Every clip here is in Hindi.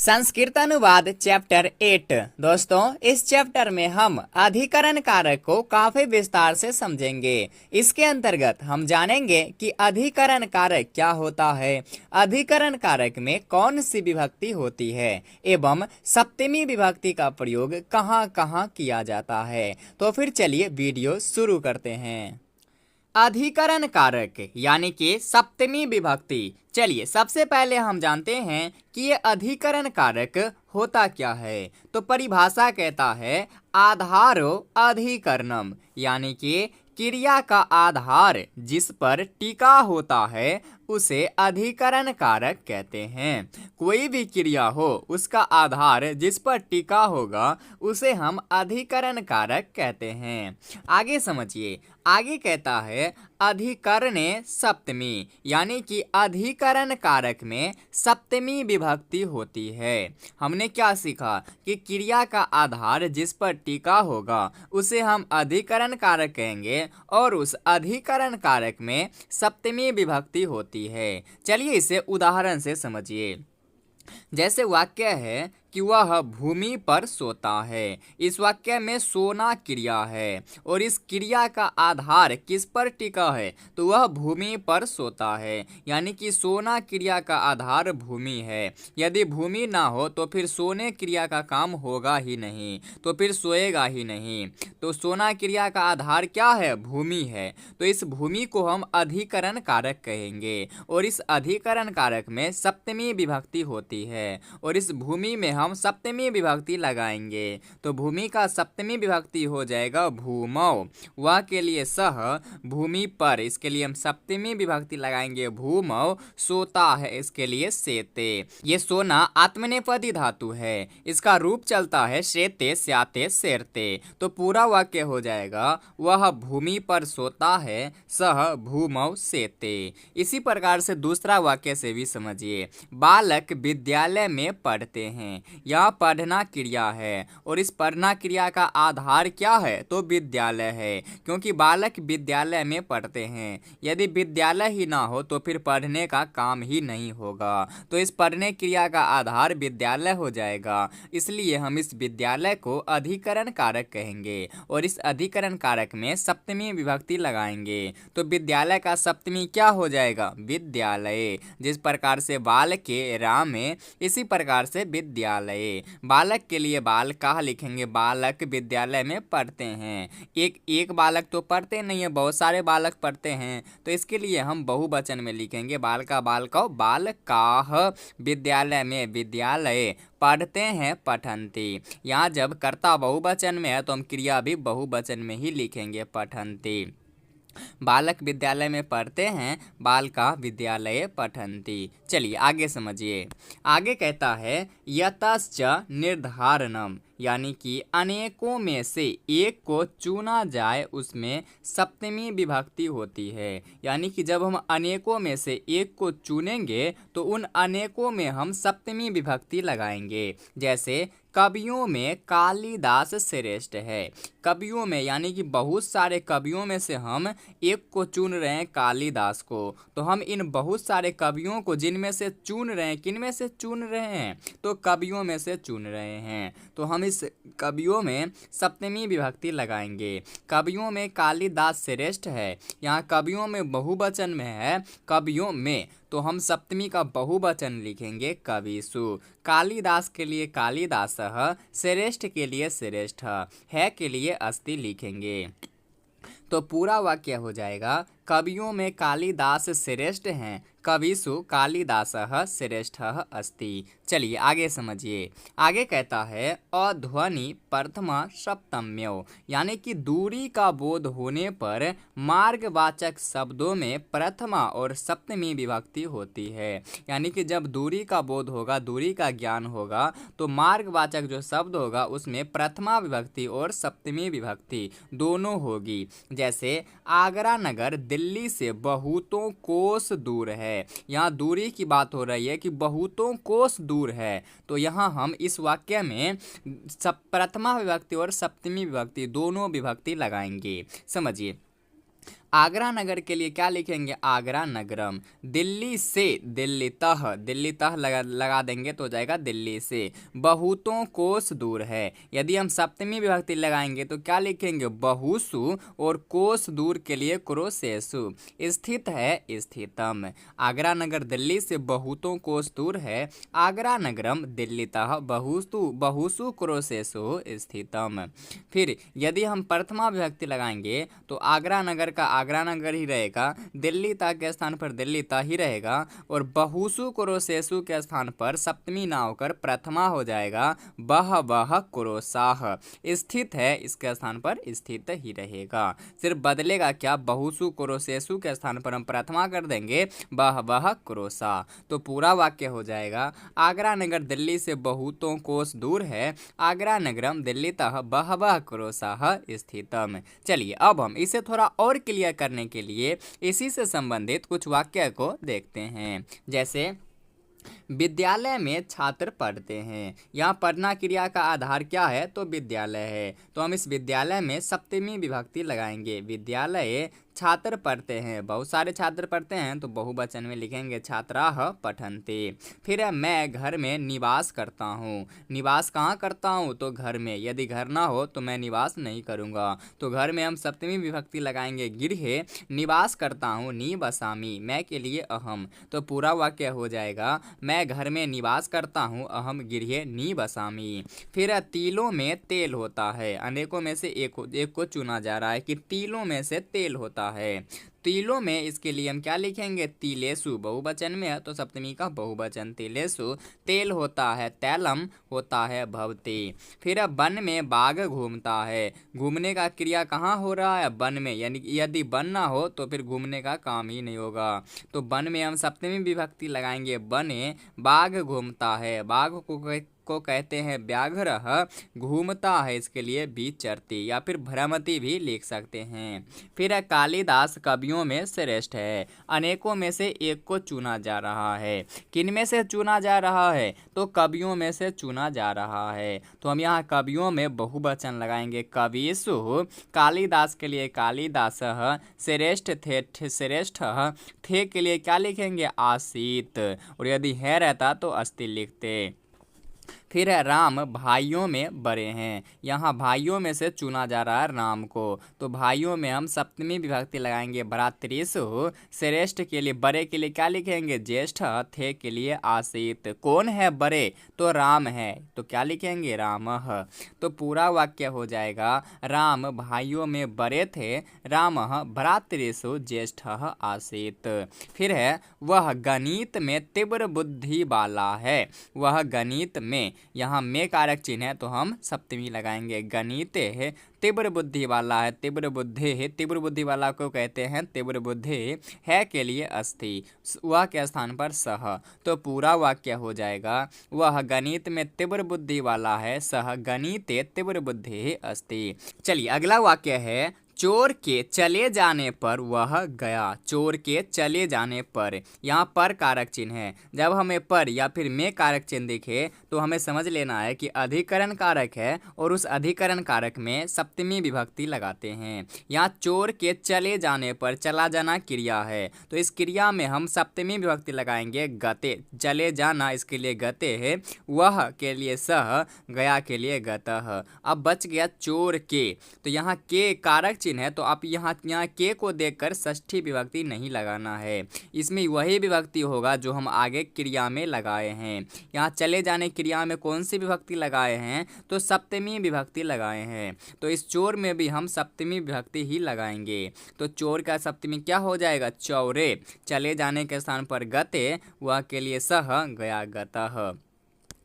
संस्कृत अनुवाद चैप्टर 8। दोस्तों, इस चैप्टर में हम अधिकरण कारक को काफी विस्तार से समझेंगे। इसके अंतर्गत हम जानेंगे कि अधिकरण कारक क्या होता है, अधिकरण कारक में कौन सी विभक्ति होती है एवं सप्तमी विभक्ति का प्रयोग कहाँ कहाँ किया जाता है। तो फिर चलिए वीडियो शुरू करते हैं। अधिकरण कारक यानी कि सप्तमी विभक्ति। चलिए सबसे पहले हम जानते हैं कि ये अधिकरण कारक होता क्या है। तो परिभाषा कहता है आधारो अधिकरणम, यानी कि क्रिया का आधार जिस पर टिका होता है उसे अधिकरण कारक कहते हैं। कोई भी क्रिया हो उसका आधार जिस पर टिका होगा उसे हम अधिकरण कारक कहते हैं। आगे समझिए, आगे कहता है अधिकरणे सप्तमी, यानी कि अधिकरण कारक में सप्तमी विभक्ति होती है। हमने क्या सीखा कि क्रिया का आधार जिस पर टिका होगा उसे हम अधिकरण कारक कहेंगे और उस अधिकरण कारक में सप्तमी विभक्ति होती है। चलिए इसे उदाहरण से समझिए। जैसे वाक्य है कि वह भूमि पर सोता है। इस वाक्य में सोना क्रिया है और इस क्रिया का आधार किस पर टिका है, तो वह भूमि पर सोता है, यानी कि सोना क्रिया का आधार भूमि है। यदि भूमि ना हो तो फिर सोने क्रिया का काम होगा ही नहीं, तो फिर सोएगा ही नहीं। तो सोना क्रिया का आधार क्या है, भूमि है। तो इस भूमि को हम अधिकरण कारक कहेंगे और इस अधिकरण कारक में सप्तमी विभक्ति होती है और इस भूमि में हम सप्तमी विभक्ति लगाएंगे। तो भूमि का सप्तमी विभक्ति हो जाएगा भूमौ। वह के लिए सह, भूमि पर, इसके लिए हम सप्तमी विभक्ति लगाएंगे भूमौ। सोता है, इसके लिए सेते। ये सोना आत्मनेपदी धातु है, इसका रूप चलता है शेते स्याते सेरते। तो पूरा वाक्य हो जाएगा वह भूमि पर सोता है, सह भूमौ सेते। इसी प्रकार से दूसरा वाक्य से भी समझिए। बालक विद्यालय में पढ़ते हैं। यह पढ़ना क्रिया है और इस पढ़ना क्रिया का आधार क्या है, तो विद्यालय है, क्योंकि बालक विद्यालय में पढ़ते हैं। यदि विद्यालय ही ना हो तो फिर पढ़ने का काम ही नहीं होगा। तो इस पढ़ने क्रिया का आधार विद्यालय हो जाएगा, इसलिए हम इस विद्यालय को अधिकरण कारक कहेंगे और इस अधिकरण कारक में सप्तमी विभक्ति लगाएंगे। तो विद्यालय का सप्तमी क्या हो जाएगा, विद्यालय। जिस प्रकार से बाल के राम में, इसी प्रकार से विद्यालय। बालक के लिए बाल कहाँ लिखेंगे, बालक विद्यालय में पढ़ते हैं। एक बालक तो पढ़ते नहीं है, बहुत सारे बालक पढ़ते हैं, तो इसके लिए हम बहुवचन में लिखेंगे बाल का बालकाः विद्यालय में, विद्यालय पढ़ते हैं पठन्ति। यहाँ जब कर्ता बहुवचन में है तो हम क्रिया भी बहुवचन में ही लिखेंगे पठन्ति। बालक विद्यालय में पढ़ते हैं, बालका विद्यालय पठन्ति। चलिए आगे समझिए। आगे कहता है यतश्च निर्धारणम, यानी कि अनेकों में से एक को चुना जाए उसमें सप्तमी विभक्ति होती है। यानी कि जब हम अनेकों में से एक को चुनेंगे तो उन अनेकों में हम सप्तमी विभक्ति लगाएंगे। जैसे कवियों में कालिदास श्रेष्ठ है। कवियों में यानी कि बहुत सारे कवियों में से हम एक को चुन रहे हैं, कालिदास को। तो हम इन बहुत सारे कवियों को जिनमें से चुन रहे हैं, किन में से चुन रहे हैं, तो कवियों में से चुन रहे हैं। तो हम इस कवियों में सप्तमी विभक्ति लगाएंगे। कवियों में कालिदास श्रेष्ठ है, यहाँ कवियों में बहुवचन में है, कवियों में, तो हम सप्तमी का बहुवचन लिखेंगे कविषु। कालिदास के लिए कालिदासः, श्रेष्ठ के लिए श्रेष्ठ, है के लिए अस्ति लिखेंगे। तो पूरा वाक्य हो जाएगा कवियों में कालिदास श्रेष्ठ हैं, कविषु कालिदासः श्रेष्ठः अस्ति। चलिए आगे समझिए। आगे कहता है अध्वनि प्रथमा सप्तम्यो, यानी कि दूरी का बोध होने पर मार्गवाचक शब्दों में प्रथमा और सप्तमी विभक्ति होती है। यानी कि जब दूरी का बोध होगा, दूरी का ज्ञान होगा, तो मार्गवाचक जो शब्द होगा उसमें प्रथमा विभक्ति और सप्तमी विभक्ति दोनों होगी। जैसे आगरा नगर दिल्ली से बहुतों कोस दूर है। यहाँ दूरी की बात हो रही है कि बहुतों कोस दूर है, तो यहाँ हम इस वाक्य में प्रथमा विभक्ति और सप्तमी विभक्ति दोनों विभक्ति लगाएंगे। समझिए। आगरा नगर के लिए क्या लिखेंगे, आगरा नगरम। दिल्ली से दिल्ली तह लगा देंगे तो हो जाएगा दिल्ली से। बहुतों कोस दूर है, यदि हम सप्तमी विभक्ति लगाएंगे तो क्या लिखेंगे, बहुसु, और कोस दूर के लिए क्रोशेसु। स्थित है, स्थितम। आगरा नगर दिल्ली से बहुतों कोस दूर है, आगरा नगरम दिल्लीतः बहुसु क्रोशेसु स्थितम। फिर यदि हम प्रथमा विभक्ति लगाएंगे तो आगरा नगर का आगरा नगर ही रहेगा, दिल्ली ता के स्थान पर दिल्ली ता ही रहेगा, और बहुसु क्रोशेसु के स्थान पर सप्तमी ना होकर प्रथमा हो जाएगा, बह क्रोशाह। स्थित है, इसके स्थान पर स्थित ही रहेगा, सिर्फ बदलेगा क्या, बहुसु क्रोशेसु के स्थान पर हम प्रथमा कर देंगे, बह क्रोशा। तो पूरा वाक्य हो जाएगा, आगरा नगर दिल्ली से बहुतों कोस दूर है, आगरा नगरम दिल्लीतः बहवः क्रोशाः स्थितम। चलिए अब हम इसे थोड़ा और क्लियर करने के लिए इसी से संबंधित कुछ वाक्य को देखते हैं। जैसे विद्यालय में छात्र पढ़ते हैं, यहाँ पढ़ना क्रिया का आधार क्या है, तो विद्यालय है, तो हम इस विद्यालय में सप्तमी विभक्ति लगाएंगे, विद्यालय छात्र पढ़ते हैं, बहुत सारे छात्र पढ़ते हैं तो बहुवचन में लिखेंगे छात्राः पठन्ति। फिर है मैं घर में निवास करता हूँ, निवास कहाँ करता हूँ, तो घर में, यदि घर ना हो तो मैं निवास नहीं करूँगा, तो घर में हम सप्तमी विभक्ति लगाएंगे गृहे निवास करता हूँ, निवसामि, मैं के लिए अहम, तो पूरा वाक्य हो जाएगा, मैं घर में निवास करता हूँ, अहम गृहे निवसामि। फिर तिलों में तेल होता है, अनेकों में से एक को चुना जा रहा है कि तिलों में से तेल होता है, तिलों में, इसके लिए हम क्या लिखेंगे, तिलेसु, बहुवचन में है तो सप्तमी का बहुवचन, तिलेसु तेल होता है, तैलम होता है भवति। फिर वन में बाघ घूमता है, घूमने का क्रिया कहाँ हो रहा है, वन में, यानी यदि वन ना हो तो फिर घूमने का काम ही नहीं होगा, तो वन में हम सप्तमी विभक्ति लगाएंगे, वने बाघ घूमता है, बाघ को कहते हैं व्याघ्रः, घूमता है, इसके लिए विचरति या फिर भ्रमति भी लिख सकते हैं। फिर कालिदास कवियों में श्रेष्ठ है, अनेकों में से एक को चुना जा रहा है, किन में से चुना जा रहा है, तो कवियों में से चुना जा रहा है, तो हम यहाँ कवियों में बहुवचन लगाएंगे, कविषु, कालिदास के लिए कालिदासः, श्रेष्ठ थे के लिए क्या लिखेंगे, आसीत, और यदि है रहता तो अस्ति लिखते। फिर है राम भाइयों में बड़े हैं, यहाँ भाइयों में से चुना जा रहा है राम को, तो भाइयों में हम सप्तमी विभक्ति लगाएंगे, भ्रातृषु, श्रेष्ठ के लिए, बड़े के लिए क्या लिखेंगे, ज्येष्ठ, थे के लिए आसीत। कौन है बड़े, तो राम है, तो क्या लिखेंगे, रामः। तो पूरा वाक्य हो जाएगा, राम भाइयों में बड़े थे, रामः भ्रातृषु ज्येष्ठः आसीत। फिर है वह गणित में तीव्र बुद्धि वाला है, वह गणित में, यहाँ में कारक चिन्ह है तो हम सप्तमी लगाएंगे, गणित है, तीव्र बुद्धि वाला है, तीव्र बुद्धि है, तीव्र बुद्धि वाला को कहते हैं तीव्र बुद्धि, है के लिए अस्ति, वह के स्थान पर सह, तो पूरा वाक्य हो जाएगा, वह गणित में तीव्र बुद्धि वाला है, सह गणिते तीव्र बुद्धि अस्ति। चलिए अगला वाक्य है, चोर के चले जाने पर वह गया, चोर के चले जाने पर, यहाँ पर कारक चिन्ह है, जब हमें पर या फिर में कारक चिन्ह दिखे तो हमें समझ लेना है कि अधिकरण कारक है और उस अधिकरण कारक में सप्तमी विभक्ति लगाते हैं। यहाँ चोर के चले जाने पर, चला जाना क्रिया है तो इस क्रिया में हम सप्तमी विभक्ति लगाएंगे, गते, चले जाना इसके लिए गते है, वह के लिए सह, गया के लिए गतः। अब बच गया चोर के, तो यहाँ के कारक चिन्ह है तो आप यहाँ के को देखकर षष्ठी विभक्ति नहीं लगाना है, इसमें वही विभक्ति होगा जो हम आगे क्रिया में लगाए हैं। यहाँ चले जाने क्रिया में कौन सी विभक्ति लगाए हैं, तो सप्तमी विभक्ति लगाए हैं, तो इस चोर में भी हम सप्तमी विभक्ति ही लगाएंगे, तो चोर का सप्तमी क्या हो जाएगा, चौरे, चले जाने के स्थान पर गते, वह के लिए सह, गया गतः।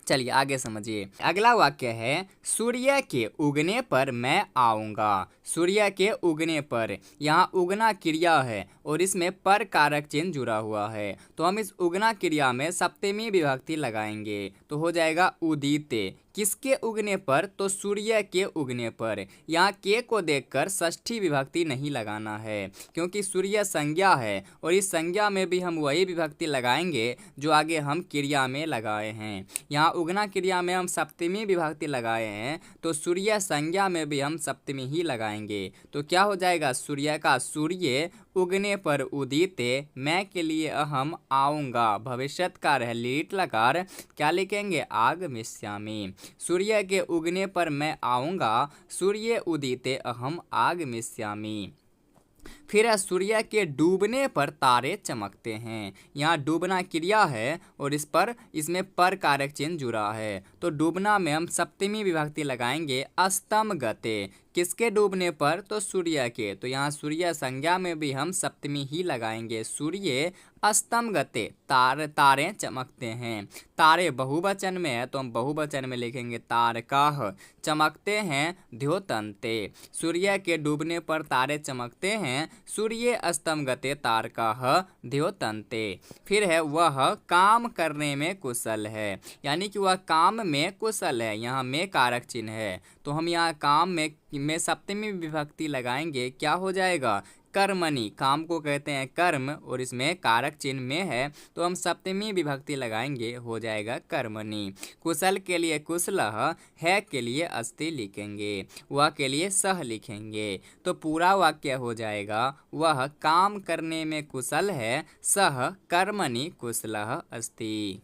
चलिए आगे समझिए, अगला वाक्य है, सूर्य के उगने पर मैं आऊँगा, सूर्य के उगने पर, यहाँ उगना क्रिया है और इसमें पर कारक चिन्ह जुड़ा हुआ है। तो हम इस उगना क्रिया में सप्तमी विभक्ति लगाएंगे तो हो जाएगा उदिते। किसके उगने पर? तो सूर्य के उगने पर। यहाँ के को देखकर षष्ठी विभक्ति नहीं लगाना है क्योंकि सूर्य संज्ञा है और इस संज्ञा में भी हम वही विभक्ति लगाएंगे जो आगे हम क्रिया में लगाए हैं। यहाँ उगना क्रिया में हम सप्तमी विभक्ति लगाए हैं तो सूर्य संज्ञा में भी हम सप्तमी ही लगाएंगे। तो क्या हो जाएगा? सूर्य का सूर्य, उगने पर उदिते, मैं के लिए अहम आऊँगा, भविष्यत्कार है लीट लकार, क्या लिखेंगे? आगमिष्यामि। सूर्य के उगने पर मैं आऊँगा, सूर्य उदिते अहम आगमिष्यामि। फिर सूर्य के डूबने पर तारे चमकते हैं। यहाँ डूबना क्रिया है और इसमें पर कारक चिन्ह जुड़ा है तो डूबना में हम सप्तमी विभक्ति लगाएंगे अस्तम गते। किसके डूबने पर? तो सूर्य के। तो यहाँ सूर्य संज्ञा में भी हम सप्तमी ही लगाएंगे। सूर्य अस्तम गते, तारे चमकते हैं। तारे बहुवचन में है तो हम बहुवचन में लिखेंगे तारकाः। चमकते हैं द्योतन्ते। सूर्य के डूबने पर तारे चमकते हैं, सूर्य अस्तम गते तारकाः द्योतन्ते। फिर है वह काम करने में कुशल है, यानी कि वह काम में कुशल है। यहाँ में कारक चिन्ह है तो हम यहाँ काम में सप्तमी विभक्ति लगाएंगे। क्या हो जाएगा? कर्मणि। काम को कहते हैं कर्म और इसमें कारक चिन्ह में है तो हम सप्तमी विभक्ति लगाएंगे, हो जाएगा कर्मणि। कुशल के लिए कुशलः, है के लिए अस्ति लिखेंगे, वह के लिए सह लिखेंगे। तो पूरा वाक्य हो जाएगा वह काम करने में कुशल है, सह कर्मणि कुशलः अस्ति।